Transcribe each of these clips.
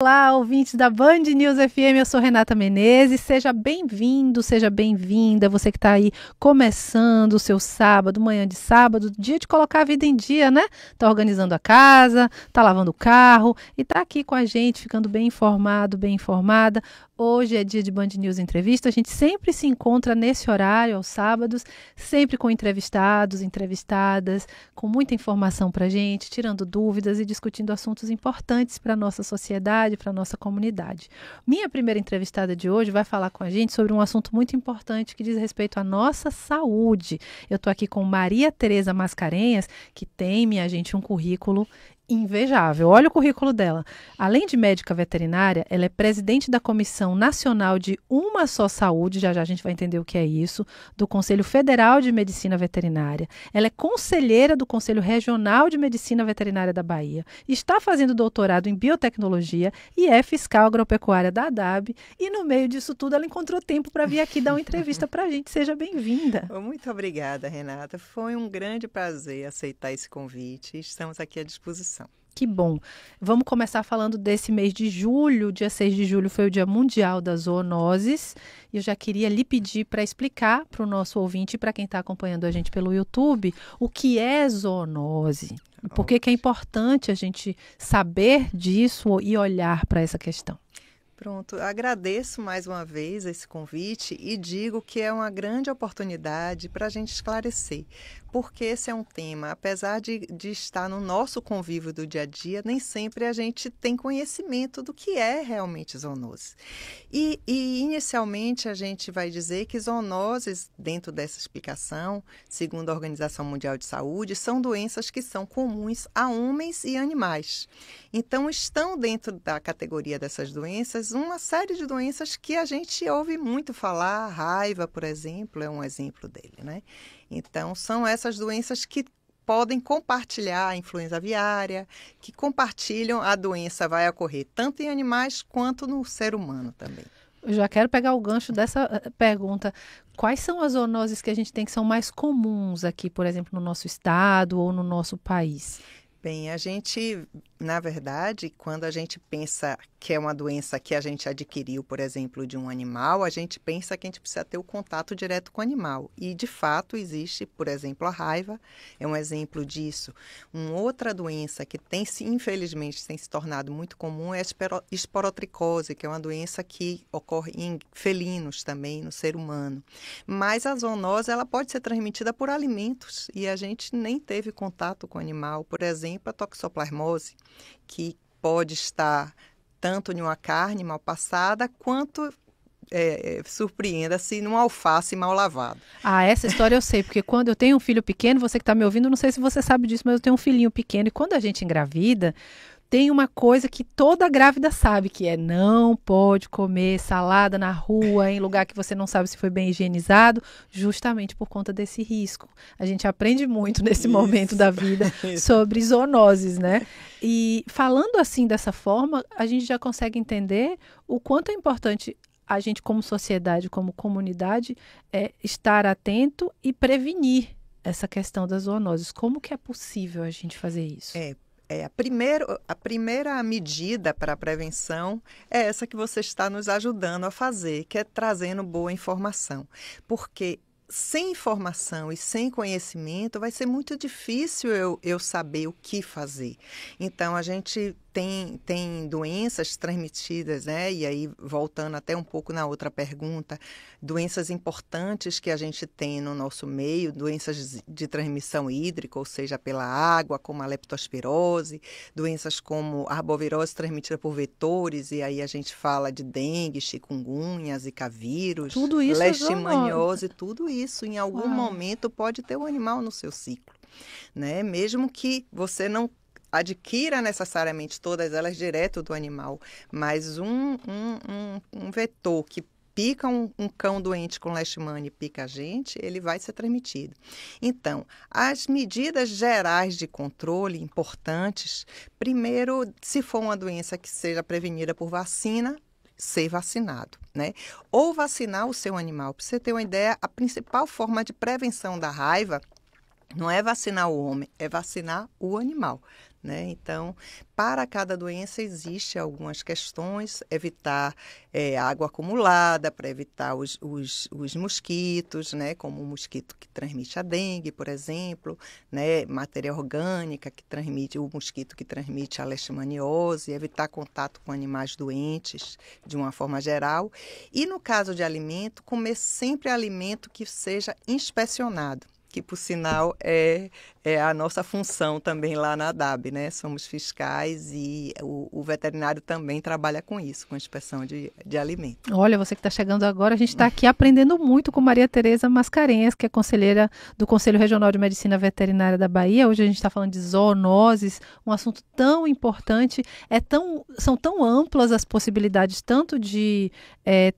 Olá, ouvintes da Band News FM, eu sou Renata Menezes, seja bem-vindo, seja bem-vinda, você que está aí começando o seu sábado, manhã de sábado, dia de colocar a vida em dia, né? Tá organizando a casa, tá lavando o carro e tá aqui com a gente, ficando bem informado, bem informada. Hoje é dia de Band News Entrevista, a gente sempre se encontra nesse horário, aos sábados, sempre com entrevistados, entrevistadas, com muita informação para a gente, tirando dúvidas e discutindo assuntos importantes para a nossa sociedade, para a nossa comunidade. Minha primeira entrevistada de hoje vai falar com a gente sobre um assunto muito importante que diz respeito à nossa saúde. Eu estou aqui com Maria Tereza Mascarenhas, que tem, minha gente, um currículo invejável. Olha o currículo dela. Além de médica veterinária, ela é presidente da Comissão Nacional de Uma Só Saúde, já já a gente vai entender o que é isso, do Conselho Federal de Medicina Veterinária. Ela é conselheira do Conselho Regional de Medicina Veterinária da Bahia, está fazendo doutorado em biotecnologia e é fiscal agropecuária da ADAB. E no meio disso tudo, ela encontrou tempo para vir aqui dar uma entrevista para a gente. Seja bem-vinda. Muito obrigada, Renata. Foi um grande prazer aceitar esse convite. Estamos aqui à disposição. Que bom. Vamos começar falando desse mês de julho. Dia 6 de julho foi o Dia Mundial das Zoonoses. E eu já queria lhe pedir para explicar para o nosso ouvinte e para quem está acompanhando a gente pelo YouTube o que é zoonose. Por que é importante a gente saber disso e olhar para essa questão? Pronto, agradeço mais uma vez esse convite e digo que é uma grande oportunidade para a gente esclarecer, porque esse é um tema, apesar de estar no nosso convívio do dia a dia, nem sempre a gente tem conhecimento do que é realmente zoonose. E inicialmente a gente vai dizer que zoonoses, dentro dessa explicação, segundo a Organização Mundial de Saúde, são doenças que são comuns a homens e animais. Então, estão dentro da categoria dessas doenças uma série de doenças que a gente ouve muito falar. A raiva, por exemplo, é um exemplo dele, né? Então, são essas doenças que podem compartilhar a influenza aviária, que compartilham a doença, vai ocorrer tanto em animais quanto no ser humano também. Eu já quero pegar o gancho dessa pergunta. Quais são as zoonoses que a gente tem que são mais comuns aqui, por exemplo, no nosso estado ou no nosso país? Bem, a gente, na verdade, quando a gente pensa que é uma doença que a gente adquiriu, por exemplo, de um animal, a gente pensa que a gente precisa ter o contato direto com o animal. E, de fato, existe, por exemplo, a raiva, é um exemplo disso. Uma outra doença que infelizmente, tem se tornado muito comum é a esporotricose, que é uma doença que ocorre em felinos também, no ser humano. Mas a zoonose, ela pode ser transmitida por alimentos e a gente nem teve contato com o animal. Por exemplo, a toxoplasmose, que pode estar tanto em uma carne mal passada, quanto, surpreenda-se, num alface mal lavado. Ah, essa história eu sei, porque quando eu tenho um filho pequeno, você que está me ouvindo, não sei se você sabe disso, mas eu tenho um filhinho pequeno, e quando a gente engravida, tem uma coisa que toda grávida sabe, que é não pode comer salada na rua, em lugar que você não sabe se foi bem higienizado, justamente por conta desse risco. A gente aprende muito nesse momento da vida sobre zoonoses, né? E falando assim dessa forma, a gente já consegue entender o quanto é importante a gente, como sociedade, como comunidade, estar atento e prevenir essa questão das zoonoses. Como que é possível a gente fazer isso? A primeira medida para a prevenção é essa que você está nos ajudando a fazer, que é trazendo boa informação. Porque sem informação e sem conhecimento vai ser muito difícil eu saber o que fazer. Então, a gente tem doenças transmitidas, né? E aí, voltando até um pouco na outra pergunta, doenças importantes que a gente tem no nosso meio, doenças de transmissão hídrica, ou seja, pela água, como a leptospirose, doenças como a arbovirose transmitida por vetores, e aí a gente fala de dengue, chikungunya, zika vírus, leishmaniose, tudo isso em algum momento pode ter um animal no seu ciclo, né? Mesmo que você não adquira necessariamente todas elas direto do animal, mas um vetor que pica um cão doente com leishmania e pica a gente, ele vai ser transmitido. Então, as medidas gerais de controle importantes, primeiro, se for uma doença que seja prevenida por vacina, ser vacinado, né? Ou vacinar o seu animal. Para você ter uma ideia, a principal forma de prevenção da raiva não é vacinar o homem, é vacinar o animal, né? Então, para cada doença existem algumas questões, evitar água acumulada, para evitar os mosquitos, né? Como o mosquito que transmite a dengue, por exemplo, né? Matéria orgânica que transmite, o mosquito que transmite a leishmaniose, evitar contato com animais doentes de uma forma geral. E no caso de alimento, comer sempre alimento que seja inspecionado, que por sinal é a nossa função também lá na ADAB, né? Somos fiscais e o veterinário também trabalha com isso, com inspeção de alimento. Olha, você que está chegando agora, a gente está aqui aprendendo muito com Maria Tereza Mascarenhas, que é conselheira do Conselho Regional de Medicina Veterinária da Bahia. Hoje a gente está falando de zoonoses, um assunto tão importante, são tão amplas as possibilidades, tanto de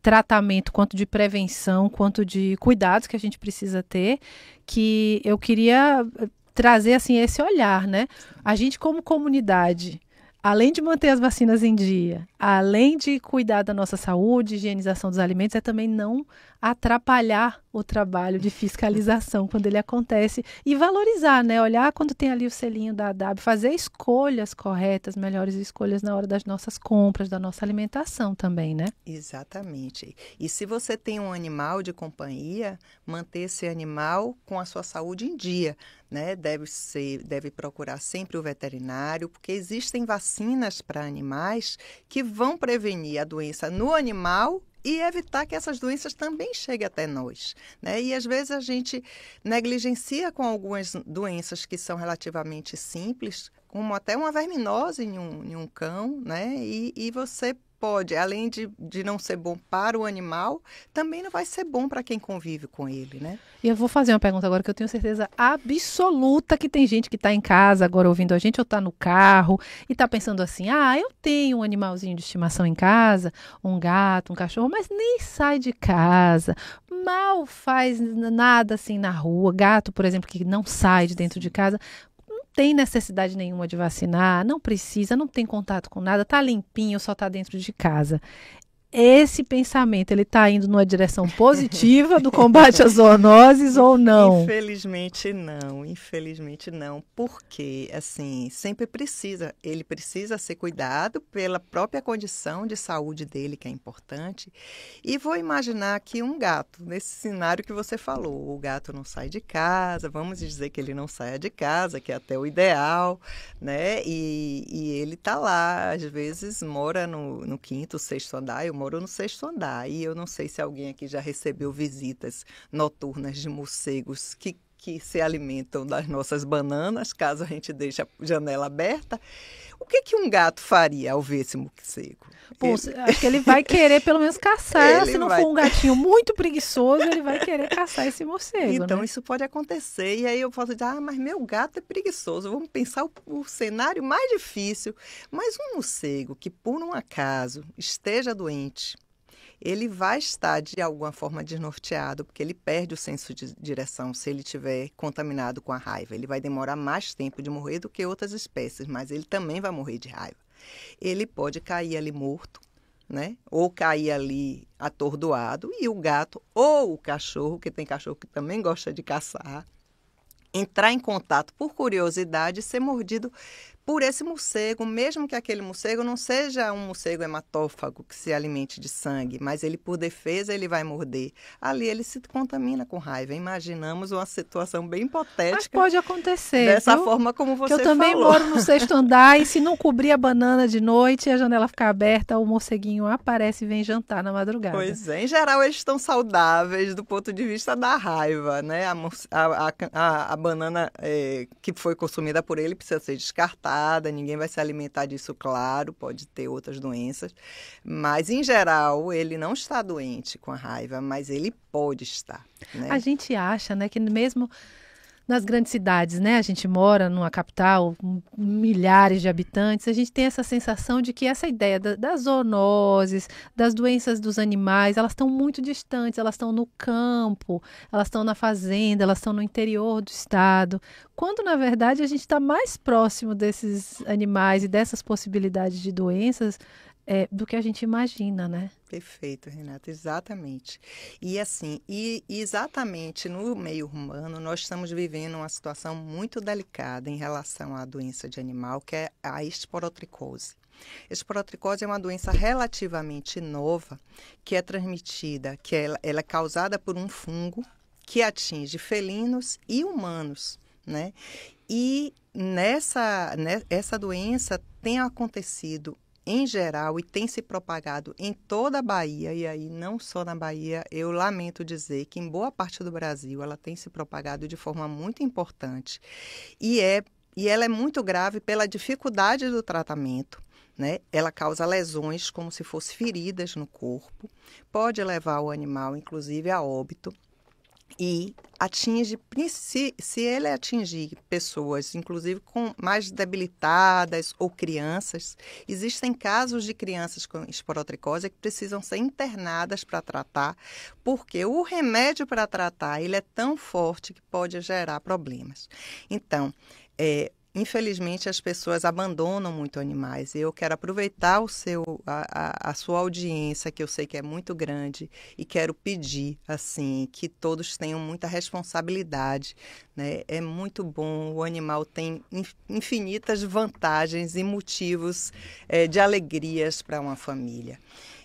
tratamento, quanto de prevenção, quanto de cuidados que a gente precisa ter, que eu queria trazer assim esse olhar, né? A gente como comunidade, além de manter as vacinas em dia, além de cuidar da nossa saúde, higienização dos alimentos, é também não atrapalhar o trabalho de fiscalização quando ele acontece e valorizar, né? Olhar quando tem ali o selinho da ADAB, fazer escolhas corretas, melhores escolhas na hora das nossas compras, da nossa alimentação também, né? Exatamente. E se você tem um animal de companhia, manter esse animal com a sua saúde em dia, né? Deve procurar sempre o veterinário, porque existem vacinas para animais que vão prevenir a doença no animal e evitar que essas doenças também cheguem até nós, né? E às vezes a gente negligencia com algumas doenças que são relativamente simples, como até uma verminose em um cão, né? E você pode, além de não ser bom para o animal, também não vai ser bom para quem convive com ele, né? E eu vou fazer uma pergunta agora que eu tenho certeza absoluta que tem gente que está em casa agora ouvindo a gente ou está no carro e está pensando assim, eu tenho um animalzinho de estimação em casa, um gato, um cachorro, mas nem sai de casa, mal faz nada assim na rua, gato, por exemplo, que não sai de dentro de casa, tem necessidade nenhuma de vacinar, não precisa, não tem contato com nada, tá limpinho, só tá dentro de casa. Esse pensamento, ele está indo numa direção positiva do combate às zoonoses ou não? Infelizmente não, porque, assim, ele precisa ser cuidado pela própria condição de saúde dele, que é importante, e vou imaginar que um gato, nesse cenário que você falou, o gato não sai de casa, vamos dizer que ele não saia de casa, que é até o ideal, né, e ele está lá, às vezes mora no quinto, sexto andar, eu moro no sexto andar e eu não sei se alguém aqui já recebeu visitas noturnas de morcegos que se alimentam das nossas bananas, caso a gente deixe a janela aberta. O que um gato faria ao ver esse morcego? Acho que ele vai querer pelo menos caçar, se não for um gatinho muito preguiçoso, ele vai querer caçar esse morcego, então, né? Isso pode acontecer, e aí eu posso dizer, mas meu gato é preguiçoso, vamos pensar o cenário mais difícil, mas um morcego que por um acaso esteja doente, ele vai estar de alguma forma desnorteado, porque ele perde o senso de direção se ele estiver contaminado com a raiva. Ele vai demorar mais tempo de morrer do que outras espécies, mas ele também vai morrer de raiva. Ele pode cair ali morto, né? Ou cair ali atordoado, e o gato ou o cachorro, que tem cachorro que também gosta de caçar, entrar em contato por curiosidade e ser mordido por esse morcego, mesmo que aquele morcego não seja um morcego hematófago que se alimente de sangue, mas ele, por defesa, ele vai morder. Ali ele se contamina com raiva. Imaginamos uma situação bem hipotética. Mas pode acontecer, dessa viu? forma como você falou. Eu também moro no sexto andar e se não cobrir a banana de noite e a janela ficar aberta, o morceguinho aparece e vem jantar na madrugada. Pois é, em geral eles estão saudáveis do ponto de vista da raiva, né? A banana que foi consumida por ele precisa ser descartada. Ninguém vai se alimentar disso, claro, pode ter outras doenças, mas em geral ele não está doente com a raiva, mas ele pode estar, né? A gente acha, né, que mesmo nas grandes cidades, né, a gente mora numa capital, milhares de habitantes, a gente tem essa sensação de que essa ideia das zoonoses, das doenças dos animais, elas estão muito distantes, elas estão no campo, elas estão na fazenda, elas estão no interior do estado, quando na verdade a gente está mais próximo desses animais e dessas possibilidades de doenças do que a gente imagina, né? Perfeito, Renata, exatamente. E assim, exatamente no meio humano, nós estamos vivendo uma situação muito delicada em relação à doença de animal, que é a esporotricose. Esporotricose é uma doença relativamente nova, que é transmitida, que ela é causada por um fungo que atinge felinos e humanos, né? E essa doença tem acontecido em geral e tem se propagado em toda a Bahia, e aí não só na Bahia, eu lamento dizer que em boa parte do Brasil ela tem se propagado de forma muito importante e ela é muito grave pela dificuldade do tratamento, né? Ela causa lesões como se fossem feridas no corpo, pode levar o animal inclusive a óbito. E atinge, se ele atingir pessoas, inclusive com mais debilitadas ou crianças, existem casos de crianças com esporotricose que precisam ser internadas para tratar, porque o remédio para tratar ele é tão forte que pode gerar problemas. Então, infelizmente, as pessoas abandonam muito animais. Eu quero aproveitar a sua audiência, que eu sei que é muito grande, e quero pedir assim que todos tenham muita responsabilidade, né? É muito bom, o animal tem infinitas vantagens e motivos de alegrias para uma família.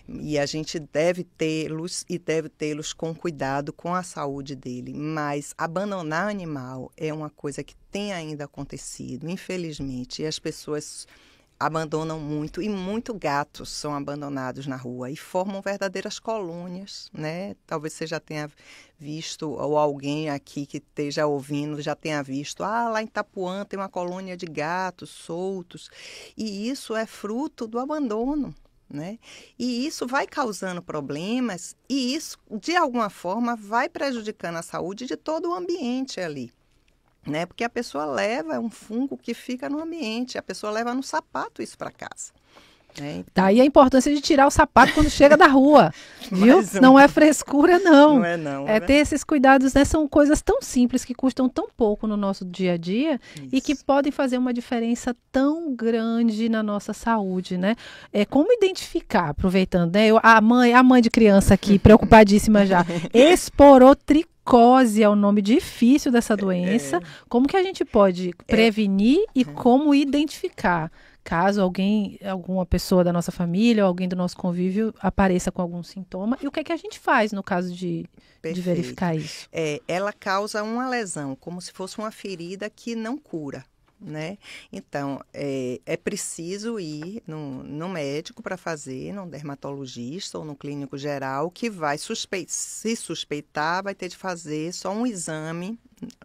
E a gente deve tê-los com cuidado com a saúde dele. Mas abandonar animal é uma coisa que tem ainda acontecido, infelizmente. E as pessoas abandonam muito, e muito gatos são abandonados na rua e formam verdadeiras colônias, né? Talvez você já tenha visto, ou alguém aqui que esteja ouvindo já tenha visto, lá em Itapuã tem uma colônia de gatos soltos. E isso é fruto do abandono, né? E isso vai causando problemas e isso, de alguma forma, vai prejudicando a saúde de todo o ambiente ali, né? Porque a pessoa leva um fungo que fica no ambiente, a pessoa leva no sapato isso para casa. Daí a importância de tirar o sapato quando chega da rua, viu? Não é frescura, não. Não é não. É ter esses cuidados, né? São coisas tão simples que custam tão pouco no nosso dia a dia. Isso. E que podem fazer uma diferença tão grande na nossa saúde, né? Como identificar, aproveitando, né? A mãe de criança aqui, preocupadíssima já. Esporotricose é o nome difícil dessa doença. Como que a gente pode prevenir e como identificar? Caso alguma pessoa da nossa família ou alguém do nosso convívio apareça com algum sintoma. E o que é que a gente faz no caso de verificar isso? Ela causa uma lesão, como se fosse uma ferida que não cura, né? Então, é preciso ir no médico para fazer, num dermatologista ou no clínico geral, que vai se suspeitar, vai ter de fazer só um exame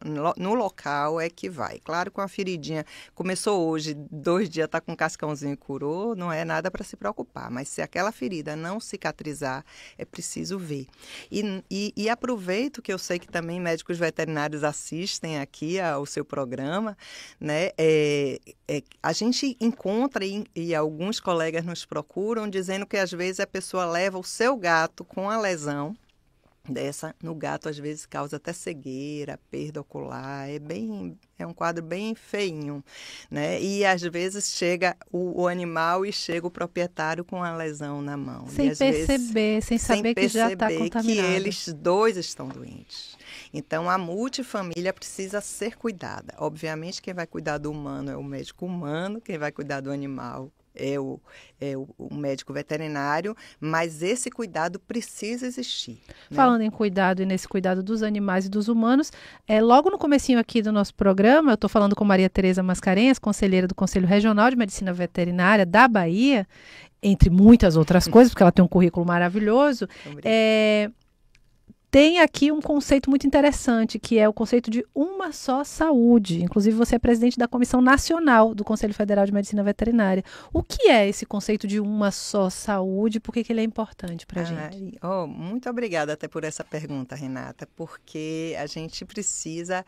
no local que vai. Claro, com a feridinha, começou hoje, 2 dias está com um cascãozinho e curou, não é nada para se preocupar, mas se aquela ferida não cicatrizar, é preciso ver. E aproveito que eu sei que também médicos veterinários assistem aqui ao seu programa, né? A gente encontra e alguns colegas nos procuram dizendo que às vezes a pessoa leva o seu gato com a lesão no gato, às vezes causa até cegueira, perda ocular, é um quadro bem feinho, né? E às vezes chega o animal e chega o proprietário com a lesão na mão. Sem perceber, sem saber que já está contaminado. Que eles dois estão doentes. Então, a multifamília precisa ser cuidada. Obviamente, quem vai cuidar do humano é o médico humano, quem vai cuidar do animal é o médico veterinário, mas esse cuidado precisa existir, né? Falando em cuidado e nesse cuidado dos animais e dos humanos, logo no comecinho aqui do nosso programa, eu estou falando com Maria Tereza Mascarenhas, conselheira do Conselho Regional de Medicina Veterinária da Bahia, entre muitas outras coisas, porque ela tem um currículo maravilhoso. Tem aqui um conceito muito interessante, que é o conceito de uma só saúde. Inclusive, você é presidente da Comissão Nacional do Conselho Federal de Medicina Veterinária. O que é esse conceito de uma só saúde? Por que ele é importante para a gente? Muito obrigada até por essa pergunta, Renata, porque a gente precisa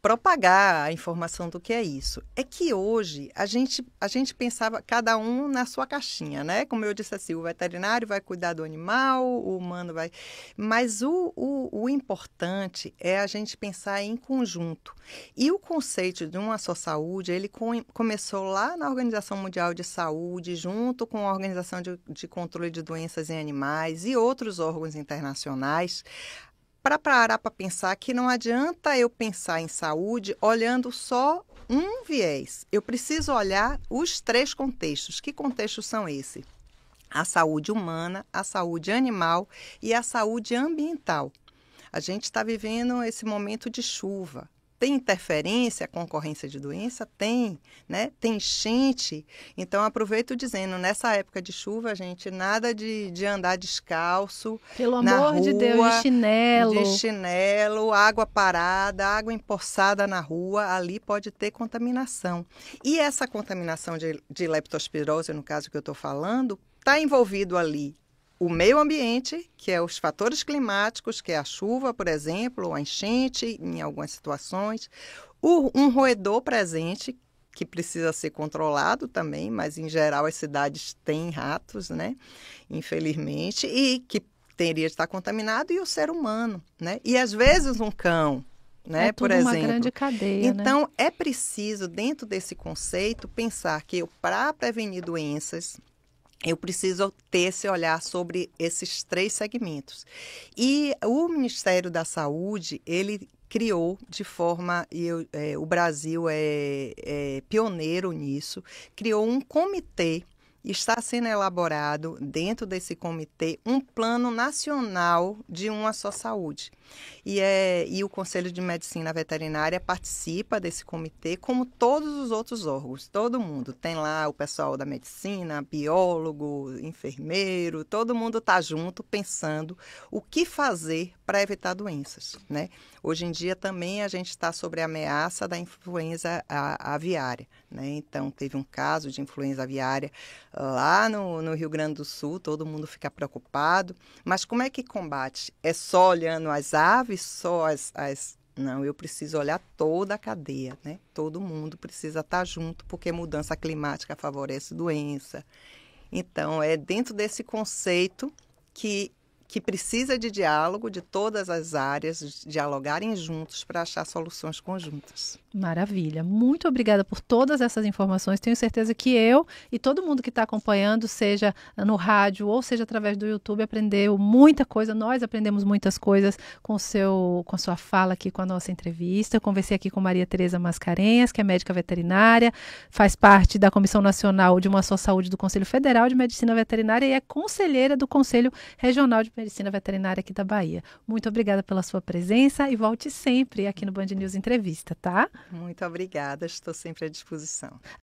propagar a informação do que é isso. É que hoje a gente pensava cada um na sua caixinha, né? Como eu disse assim, o veterinário vai cuidar do animal, o humano vai... Mas o importante é a gente pensar em conjunto. E o conceito de uma só saúde, ele começou lá na Organização Mundial de Saúde, junto com a Organização de Controle de Doenças em Animais e outros órgãos internacionais, para parar para pensar que não adianta eu pensar em saúde olhando só um viés. Eu preciso olhar os 3 contextos. Que contextos são esses? A saúde humana, a saúde animal e a saúde ambiental. A gente está vivendo esse momento de chuva. Tem interferência, concorrência de doença? Tem, né? Tem enchente. Então, aproveito dizendo, nessa época de chuva, gente, nada de andar descalço Pelo na amor rua, de Deus, de chinelo, água parada, água empoçada na rua, ali pode ter contaminação. E essa contaminação de leptospirose, no caso que eu estou falando, está envolvido ali o meio ambiente, que é os fatores climáticos, que é a chuva, por exemplo, ou a enchente, em algumas situações. Um roedor presente, que precisa ser controlado também, mas, em geral, as cidades têm ratos, né? Infelizmente, e que teria de estar contaminado, e o ser humano, né? E, às vezes, um cão, né? É tudo por exemplo. uma grande cadeia, Então, né? é preciso, dentro desse conceito, pensar que para prevenir doenças, eu preciso ter esse olhar sobre esses 3 segmentos. E o Ministério da Saúde, ele criou de forma, o Brasil é pioneiro nisso, criou um comitê, está sendo elaborado dentro desse comitê um plano nacional de uma só saúde. E o Conselho de Medicina Veterinária participa desse comitê, como todos os outros órgãos. Todo mundo. Tem lá o pessoal da medicina, biólogo, enfermeiro, todo mundo está junto pensando o que fazer para evitar doenças, né? Hoje em dia também a gente está sobre a ameaça da influenza aviária, né? Então, teve um caso de influenza aviária lá no Rio Grande do Sul, todo mundo fica preocupado. Mas como é que combate? É só olhando as aves, só Não, eu preciso olhar toda a cadeia, né? Todo mundo precisa estar junto, porque mudança climática favorece doença. Então, é dentro desse conceito que precisa de diálogo de todas as áreas, dialogarem juntos para achar soluções conjuntas. Maravilha. Muito obrigada por todas essas informações. Tenho certeza que eu e todo mundo que está acompanhando, seja no rádio ou seja através do YouTube, aprendeu muita coisa. Nós aprendemos muitas coisas com a sua fala aqui, com a nossa entrevista. Eu conversei aqui com Maria Tereza Mascarenhas, que é médica veterinária, faz parte da Comissão Nacional de uma Só Saúde do Conselho Federal de Medicina Veterinária e é conselheira do Conselho Regional de Medicina Veterinária aqui da Bahia. Muito obrigada pela sua presença e volte sempre aqui no Band News Entrevista, tá? Muito obrigada, estou sempre à disposição.